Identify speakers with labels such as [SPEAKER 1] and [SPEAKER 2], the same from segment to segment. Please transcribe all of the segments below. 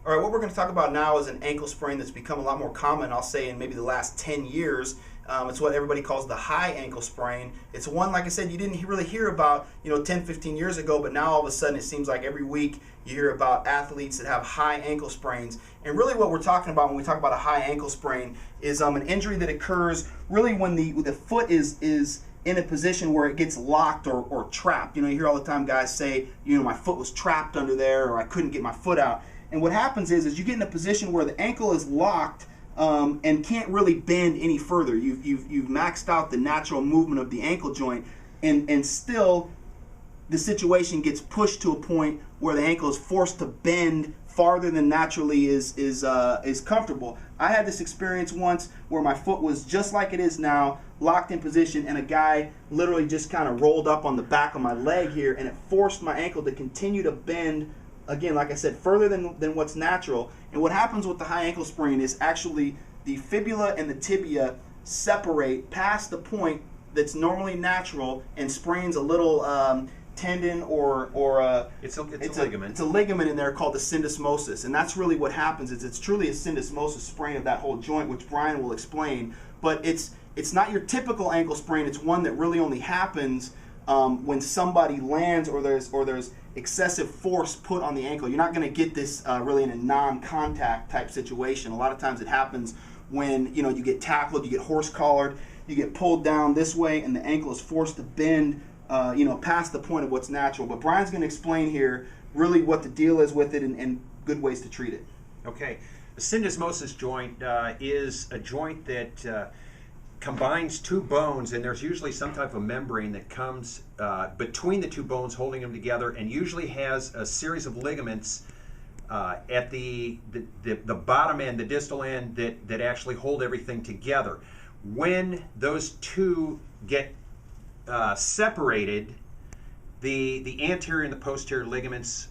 [SPEAKER 1] All right, what we're going to talk about now is an ankle sprain that's become a lot more common, I'll say, in maybe the last 10 years. It's what everybody calls the high ankle sprain. It's one, like I said, you didn't really hear about, 10, 15 years ago, but now all of a sudden it seems like every week you hear about athletes that have high ankle sprains. And really what we're talking about when we talk about a high ankle sprain is an injury that occurs really when the foot is in a position where it gets locked or trapped. You hear all the time guys say, my foot was trapped under there, or I couldn't get my foot out. And what happens is you get in a position where the ankle is locked and can't really bend any further. You've maxed out the natural movement of the ankle joint, and still the situation gets pushed to a point where the ankle is forced to bend farther than naturally is comfortable. I had this experience once where my foot was just like it is now, locked in position, and a guy literally just kind of rolled up on the back of my leg here, and it forced my ankle to continue to bend, again, like I said, further than what's natural. And what happens with the high ankle sprain is actually the fibula and the tibia separate past the point that's normally natural and sprains a little tendon or
[SPEAKER 2] it's a ligament.
[SPEAKER 1] It's a ligament in there called the syndesmosis, and that's really what happens. It's truly a syndesmosis sprain of that whole joint, which Brian will explain. But it's not your typical ankle sprain. It's one that really only happens when somebody lands or there's excessive force put on the ankle. You're not going to get this really in a non-contact type situation. A lot of times it happens when you get tackled, you get horse collared, you get pulled down this way, and the ankle is forced to bend past the point of what's natural. But Brian's going to explain here really what the deal is with it and good ways to treat it.
[SPEAKER 2] Okay, the syndesmosis joint is a joint that combines two bones, and there's usually some type of membrane that comes between the two bones holding them together, and usually has a series of ligaments at the bottom end, the distal end, that actually hold everything together. When those two get separated, the anterior and the posterior ligaments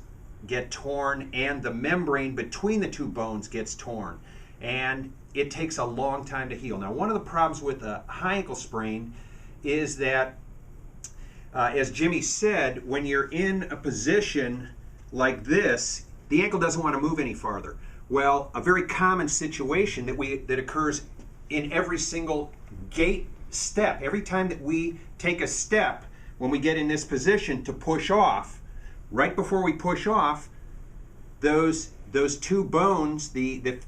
[SPEAKER 2] get torn, and the membrane between the two bones gets torn, and it takes a long time to heal. Now, one of the problems with a high ankle sprain is that, as Jimmy said, when you're in a position like this, the ankle doesn't want to move any farther. Well, a very common situation that occurs in every single gait step, every time that we take a step, when we get in this position to push off, right before we push off, those two bones, the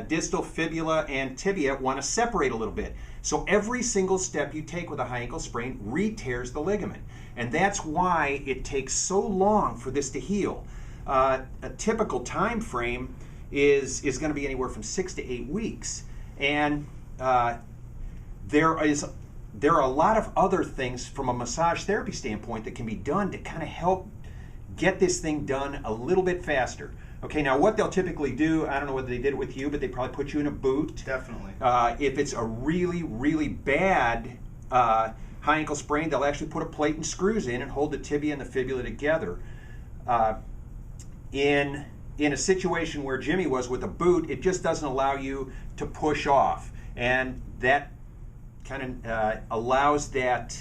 [SPEAKER 2] distal fibula and tibia, want to separate a little bit. So every single step you take with a high ankle sprain re-tears the ligament. And that's why it takes so long for this to heal. A typical time frame is going to be anywhere from 6 to 8 weeks. And there are a lot of other things from a massage therapy standpoint that can be done to kind of help get this thing done a little bit faster. Okay, now what they'll typically do, I don't know whether they did it with you, but they probably put you in a boot.
[SPEAKER 1] Definitely. If
[SPEAKER 2] it's a really, really bad high ankle sprain, they'll actually put a plate and screws in and hold the tibia and the fibula together. In a situation where Jimmy was with a boot, it just doesn't allow you to push off, and that kind of allows that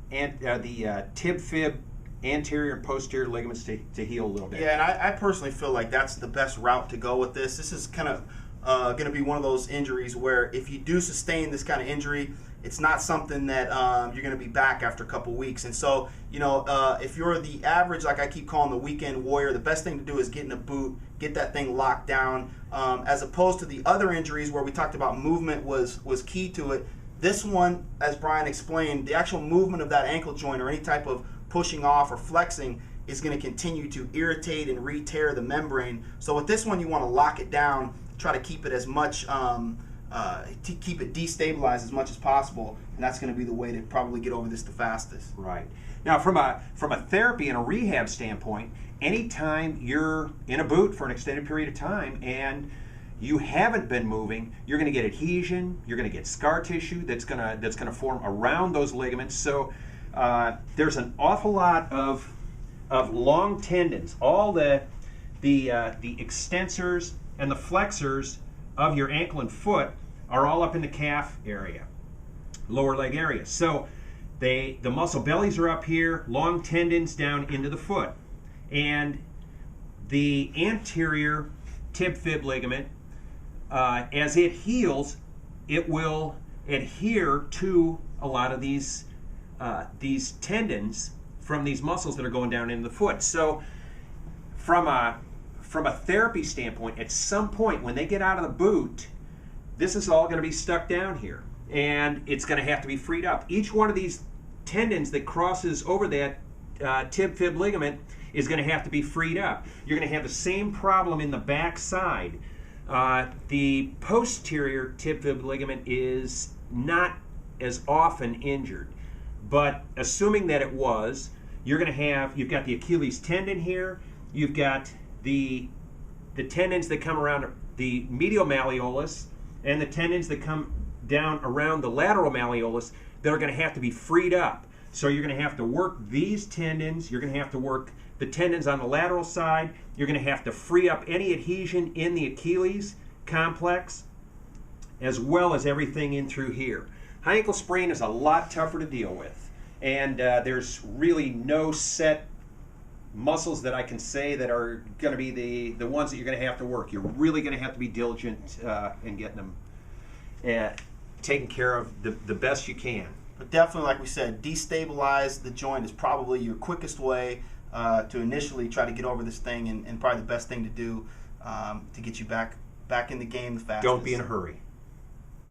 [SPEAKER 2] the tib-fib anterior and posterior ligaments to heal a little bit.
[SPEAKER 1] Yeah, and I personally feel like that's the best route to go with this. This is kind of going to be one of those injuries where if you do sustain this kind of injury, it's not something that you're going to be back after a couple weeks. And so, if you're the average, like I keep calling the weekend warrior, the best thing to do is get in a boot, get that thing locked down, as opposed to the other injuries where we talked about movement was key to it. This one, as Brian explained, the actual movement of that ankle joint or any type of pushing off or flexing is going to continue to irritate and re-tear the membrane. So with this one, you want to lock it down, try to keep it as much, keep it destabilized as much as possible, and that's going to be the way to probably get over this the fastest.
[SPEAKER 2] Right. Now, from a therapy and a rehab standpoint, anytime you're in a boot for an extended period of time and you haven't been moving, you're going to get adhesion, you're going to get scar tissue that's going to form around those ligaments. So there's an awful lot of long tendons. All the extensors and the flexors of your ankle and foot are all up in the calf area, lower leg area. So the muscle bellies are up here, long tendons down into the foot, and the anterior tib fib ligament. As it heals, it will adhere to a lot of these tendons from these muscles that are going down into the foot. So from a therapy standpoint, at some point when they get out of the boot, this is all going to be stuck down here, and it's going to have to be freed up. Each one of these tendons that crosses over that tib fib ligament is going to have to be freed up. You're going to have the same problem in the back side. The posterior tib fib ligament is not as often injured, but assuming that it was, you've got the Achilles tendon here, you've got the tendons that come around the medial malleolus and the tendons that come down around the lateral malleolus that are going to have to be freed up. So you're going to have to work these tendons, you're going to have to work the tendons on the lateral side, you're going to have to free up any adhesion in the Achilles complex, as well as everything in through here. High ankle sprain is a lot tougher to deal with, and there's really no set muscles that I can say that are going to be the ones that you're going to have to work. You're really going to have to be diligent in getting them taken care of the best you can.
[SPEAKER 1] But definitely, like we said, destabilize the joint is probably your quickest way to initially try to get over this thing, and probably the best thing to do to get you back in the game the fastest.
[SPEAKER 2] Don't be in a hurry.